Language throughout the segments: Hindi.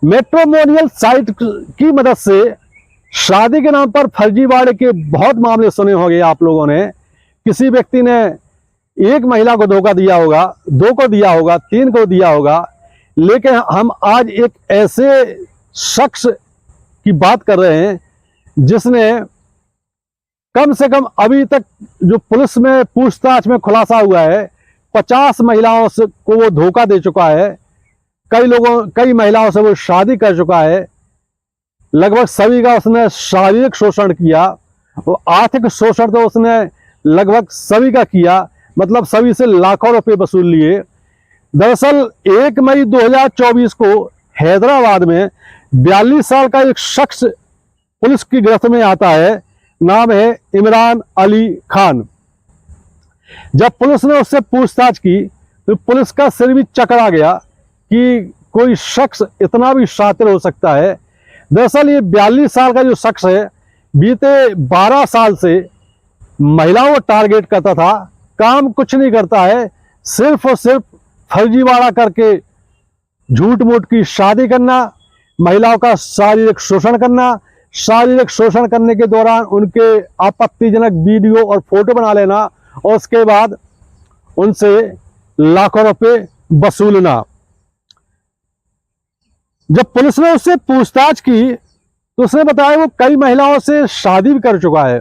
मैट्रिमोनियल साइट की मदद से शादी के नाम पर फर्जीवाड़े के बहुत मामले सुने होंगे आप लोगों ने। किसी व्यक्ति ने एक महिला को धोखा दिया होगा, 2 को दिया होगा, 3 को दिया होगा, लेकिन हम आज एक ऐसे शख्स की बात कर रहे हैं जिसने कम से कम अभी तक जो पुलिस में पूछताछ में खुलासा हुआ है 50 महिलाओं से को वो धोखा दे चुका है। कई महिलाओं से वो शादी कर चुका है। लगभग सभी का उसने शारीरिक शोषण किया, वो आर्थिक शोषण तो उसने लगभग सभी का किया, मतलब सभी से लाखों रुपए वसूल लिए। दरअसल 1 मई 2024 को हैदराबाद में 42 साल का एक शख्स पुलिस की गिरफ्त में आता है। नाम है इमरान अली खान। जब पुलिस ने उससे पूछताछ की तो पुलिस का सिर भी चकरा गया कि कोई शख्स इतना भी शातिर हो सकता है। दरअसल ये 42 साल का जो शख्स है बीते 12 साल से महिलाओं को टारगेट करता था। काम कुछ नहीं करता है, सिर्फ और सिर्फ फर्जीवाड़ा करके झूठ मूठ की शादी करना, महिलाओं का शारीरिक शोषण करना, शारीरिक शोषण करने के दौरान उनके आपत्तिजनक वीडियो और फोटो बना लेना और उसके बाद उनसे लाखों रुपए वसूलना। जब पुलिस ने उससे पूछताछ की तो उसने बताया वो कई महिलाओं से शादी भी कर चुका है।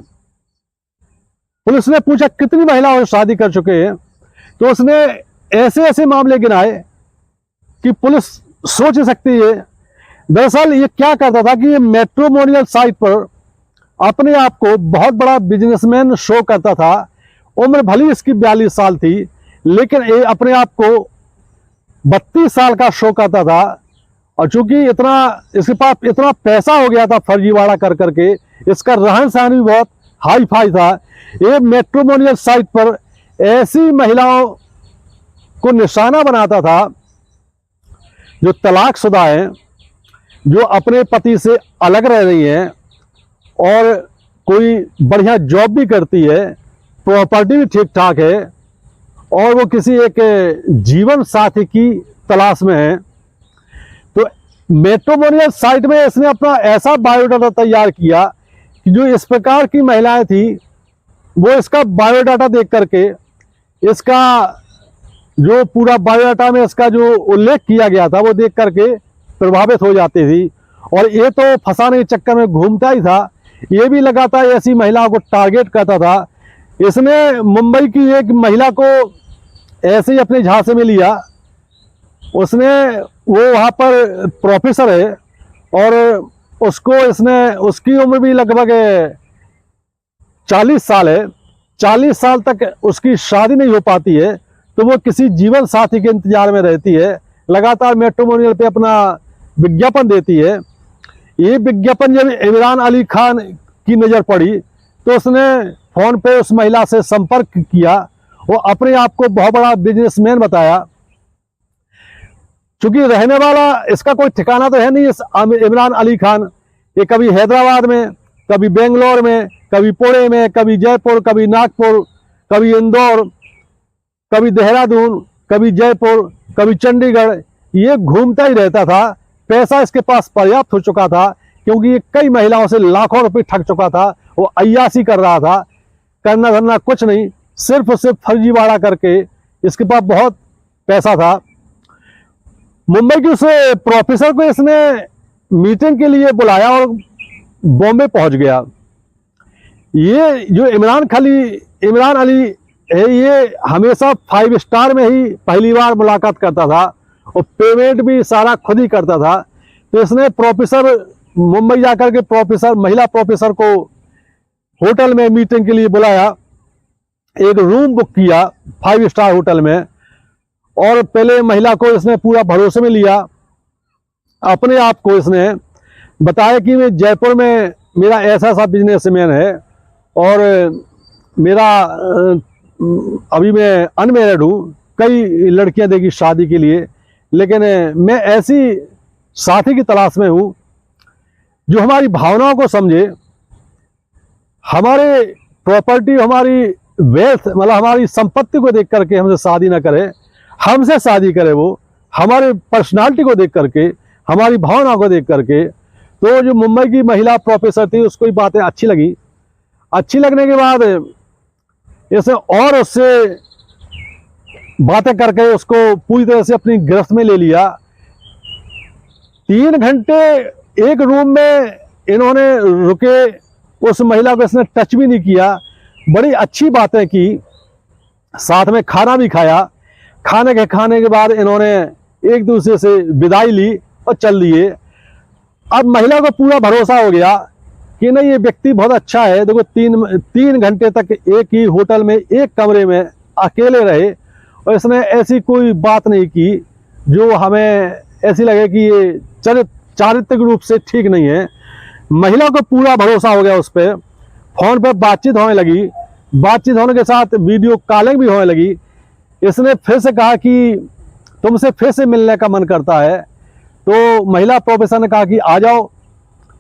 पुलिस ने पूछा कितनी महिलाओं से शादी कर चुके हैं, तो उसने ऐसे ऐसे मामले गिनाए कि पुलिस सोच सकती है। दरअसल ये क्या करता था कि ये मैट्रिमोनियल साइट पर अपने आप को बहुत बड़ा बिजनेसमैन शो करता था। उम्र भली इसकी 42 साल थी, लेकिन ये अपने आप को 32 साल का शो करता था। और चूंकि इसके पास इतना पैसा हो गया था फर्जीवाड़ा कर करके, इसका रहन सहन भी बहुत हाई फाई था। ये मैट्रिमोनियल साइट पर ऐसी महिलाओं को निशाना बनाता था जो तलाकशुदा हैं, जो अपने पति से अलग रह रही हैं और कोई बढ़िया जॉब भी करती है, प्रॉपर्टी भी ठीक ठाक है और वो किसी एक जीवन साथी की तलाश में है। तो मैट्रिमोनियल साइट में इसने अपना ऐसा बायोडाटा तैयार किया कि जो इस प्रकार की महिलाएं थी वो इसका बायोडाटा देख करके, इसका जो पूरा बायोडाटा में इसका जो उल्लेख किया गया था वो देख करके प्रभावित हो जाती थी। और ये तो फंसाने के चक्कर में घूमता ही था, ये भी लगातार ऐसी महिलाओं को टारगेट करता था। इसने मुंबई की एक महिला को ऐसे ही अपने झांसे में लिया। वो वहाँ पर प्रोफेसर है और उसकी उम्र भी लगभग 40 साल है। 40 साल तक उसकी शादी नहीं हो पाती है, तो वो किसी जीवन साथी के इंतजार में रहती है। लगातार मैट्रिमोनियल पे अपना विज्ञापन देती है। ये विज्ञापन जब इमरान अली खान की नज़र पड़ी तो उसने फ़ोन पे उस महिला से संपर्क किया। वो अपने आप को बहुत बड़ा बिजनेसमैन बताया। चूंकि रहने वाला इसका कोई ठिकाना तो है नहीं इमरान अली खान। ये कभी हैदराबाद में, कभी बेंगलोर में, कभी पुणे में, कभी जयपुर, कभी नागपुर, कभी इंदौर, कभी देहरादून, कभी जयपुर, कभी चंडीगढ़, ये घूमता ही रहता था। पैसा इसके पास पर्याप्त हो चुका था क्योंकि ये कई महिलाओं से लाखों रुपए ठग चुका था। वो अय्यासी कर रहा था, करना धरना कुछ नहीं, सिर्फ और सिर्फ फर्जीवाड़ा करके इसके पास बहुत पैसा था। मुंबई के उस प्रोफेसर को इसने मीटिंग के लिए बुलाया और बॉम्बे पहुंच गया। ये जो इमरान अली है, ये हमेशा 5 स्टार में ही पहली बार मुलाकात करता था और पेमेंट भी सारा खुद ही करता था। तो इसने मुंबई जाकर के महिला प्रोफेसर को होटल में मीटिंग के लिए बुलाया, एक रूम बुक किया 5 स्टार होटल में और पहले महिला को इसने पूरा भरोसे में लिया। अपने आप को इसने बताया कि मैं जयपुर में मेरा ऐसा बिजनेसमैन है और मेरा अभी मैं अनमैरिड हूँ, कई लड़कियां देगी शादी के लिए, लेकिन मैं ऐसी साथी की तलाश में हूँ जो हमारी भावनाओं को समझे, हमारे प्रॉपर्टी, हमारी वेल्थ, मतलब हमारी संपत्ति को देख करके हमसे शादी ना करे, हमसे शादी करे, वो हमारे पर्सनालिटी को देख करके, हमारी भावना को देख करके। तो जो मुंबई की महिला प्रोफेसर थी उसको ये बातें अच्छी लगी। अच्छी लगने के बाद इसे और उससे बातें करके उसको पूरी तरह से अपनी गिरफ्त में ले लिया। 3 घंटे एक रूम में इन्होंने रुके, उस महिला को इसने टच भी नहीं किया, बड़ी अच्छी बातें की, साथ में खाना भी खाया। खाने के बाद इन्होंने एक दूसरे से विदाई ली और चल दिए। अब महिला को पूरा भरोसा हो गया कि नहीं, ये व्यक्ति बहुत अच्छा है। देखो 3 घंटे तक एक ही होटल में एक कमरे में अकेले रहे और इसने ऐसी कोई बात नहीं की जो हमें ऐसी लगे कि ये चारित्रिक रूप से ठीक नहीं है। महिला को पूरा भरोसा हो गया उस पर। फोन पर बातचीत होने लगी, बातचीत होने के साथ वीडियो कॉलिंग भी होने लगी। इसने फिर से कहा कि तुमसे फिर से मिलने का मन करता है। तो महिला प्रोफेसर ने कहा कि आ जाओ।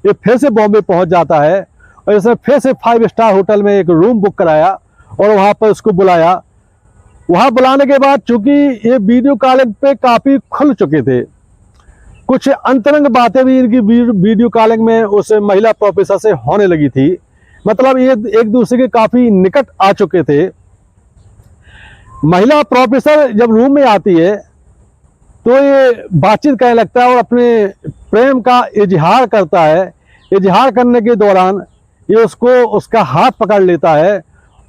ये फिर से बॉम्बे पहुंच जाता है और इसने फिर से 5 स्टार होटल में एक रूम बुक कराया और वहां पर उसको बुलाया। वहां बुलाने के बाद चूंकि ये वीडियो कॉलिंग पे काफी खुल चुके थे, कुछ अंतरंग बातें भी इनकी वीडियो कॉलिंग में उस महिला प्रोफेसर से होने लगी थी। मतलब ये एक दूसरे के काफी निकट आ चुके थे। महिला प्रोफेसर जब रूम में आती है तो ये बातचीत करने लगता है और अपने प्रेम का इजहार करता है। इजहार करने के दौरान ये उसका हाथ पकड़ लेता है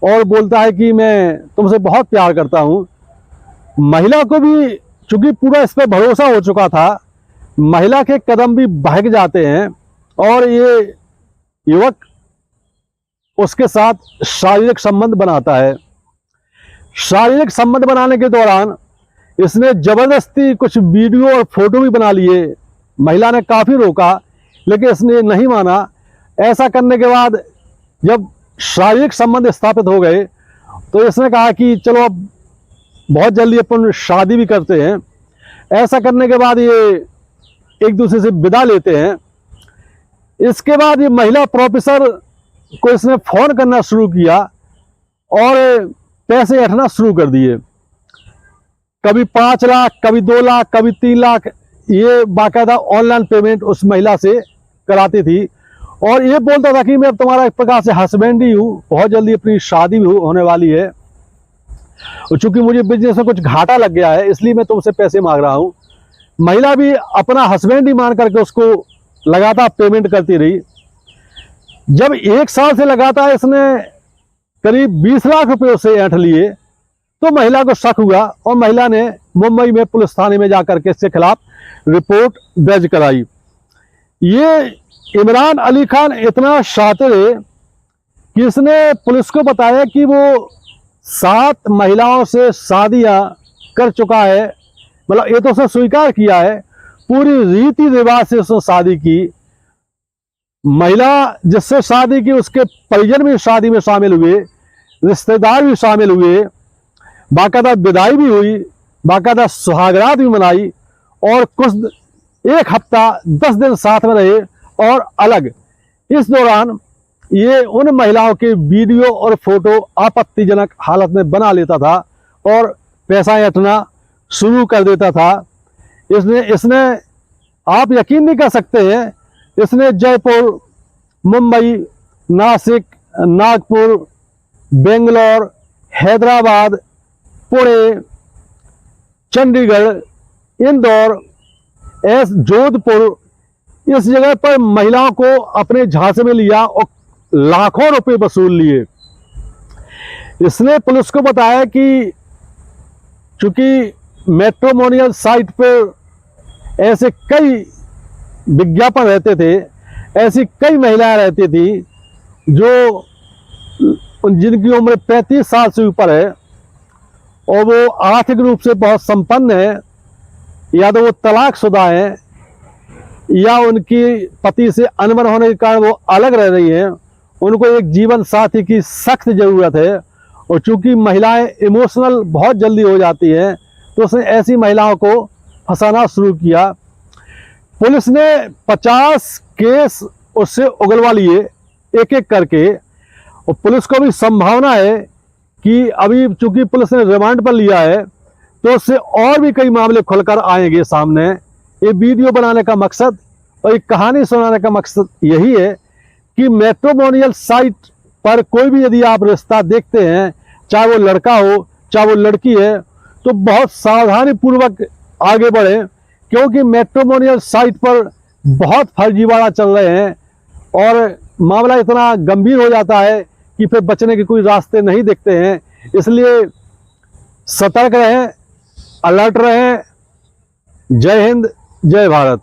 और बोलता है कि मैं तुमसे बहुत प्यार करता हूँ। महिला को भी चूंकि पूरा इस पर भरोसा हो चुका था, महिला के कदम भी बहक जाते हैं और ये युवक उसके साथ शारीरिक संबंध बनाता है। शारीरिक संबंध बनाने के दौरान इसने जबरदस्ती कुछ वीडियो और फोटो भी बना लिए। महिला ने काफी रोका लेकिन इसने नहीं माना। ऐसा करने के बाद जब शारीरिक संबंध स्थापित हो गए तो इसने कहा कि चलो अब बहुत जल्दी अपन शादी भी करते हैं। ऐसा करने के बाद ये एक दूसरे से विदा लेते हैं। इसके बाद ये महिला प्रोफेसर को इसने फोन करना शुरू किया और पैसे ऐंठना शुरू कर दिए। कभी 5 लाख, कभी 2 लाख, कभी 3 लाख, ये बाकायदा ऑनलाइन पेमेंट उस महिला से कराती थी और ये बोलता था कि मैं अब तुम्हारा एक प्रकार से हस्बैंड ही हूँ, बहुत जल्दी अपनी शादी भी होने वाली है और चूंकि मुझे बिजनेस में कुछ घाटा लग गया है इसलिए मैं तुमसे पैसे मांग रहा हूँ। महिला भी अपना हस्बैंड ही मान करके उसको लगातार पेमेंट करती रही। जब 1 साल से लगातार इसने करीब 20 लाख रुपए उससे ऐंठ लिए तो महिला को शक हुआ और महिला ने मुंबई में पुलिस थाने में जाकर के इसके खिलाफ रिपोर्ट दर्ज कराई। ये इमरान अली खान इतना शातिर है कि इसने पुलिस को बताया कि वो 7 महिलाओं से शादियां कर चुका है। मतलब ये तो उसने स्वीकार किया है, पूरी रीति रिवाज से उसने शादी की। महिला जिससे शादी की उसके परिजन भी शादी में शामिल हुए, रिश्तेदार भी शामिल हुए, बाकायदा विदाई भी हुई, बाकायदा सुहागरात भी मनाई और कुछ 1 हफ्ता 10 दिन साथ में रहे और अलग। इस दौरान ये उन महिलाओं के वीडियो और फोटो आपत्तिजनक हालत में बना लेता था और पैसा ऐंठना शुरू कर देता था। इसने आप यकीन नहीं कर सकते हैं, इसने जयपुर, मुंबई, नासिक, नागपुर, बेंगलोर, हैदराबाद, पुणे, चंडीगढ़, इंदौर, जोधपुर, इस जगह पर महिलाओं को अपने झांसे में लिया और लाखों रुपए वसूल लिए। इसने पुलिस को बताया कि चूंकि मैट्रिमोनियल साइट पर ऐसे कई विज्ञापन रहते थे, ऐसी कई महिलाएं रहती थी जो जिनकी उम्र 35 साल से ऊपर है और वो आर्थिक रूप से बहुत संपन्न है, या तो वो तलाकशुदा है या उनकी पति से अनबन होने के कारण वो अलग रह रही हैं। उनको एक जीवन साथी की सख्त ज़रूरत है और चूंकि महिलाएं इमोशनल बहुत जल्दी हो जाती हैं तो उसने ऐसी महिलाओं को फंसाना शुरू किया। पुलिस ने 50 केस उससे उगलवा लिए एक एक करके और पुलिस को भी संभावना है कि अभी चूंकि पुलिस ने रिमांड पर लिया है तो उससे और भी कई मामले खुलकर आएंगे सामने। ये वीडियो बनाने का मकसद और एक कहानी सुनाने का मकसद यही है कि मैट्रिमोनियल साइट पर कोई भी यदि आप रिश्ता देखते हैं, चाहे वो लड़का हो चाहे वो लड़की है, तो बहुत सावधानी पूर्वक आगे बढ़ें, क्योंकि मैट्रिमोनियल साइट पर बहुत फर्जीवाड़ा चल रहे हैं और मामला इतना गंभीर हो जाता है कि फिर बचने के कोई रास्ते नहीं दिखते हैं। इसलिए सतर्क रहें, अलर्ट रहें। जय हिंद, जय भारत।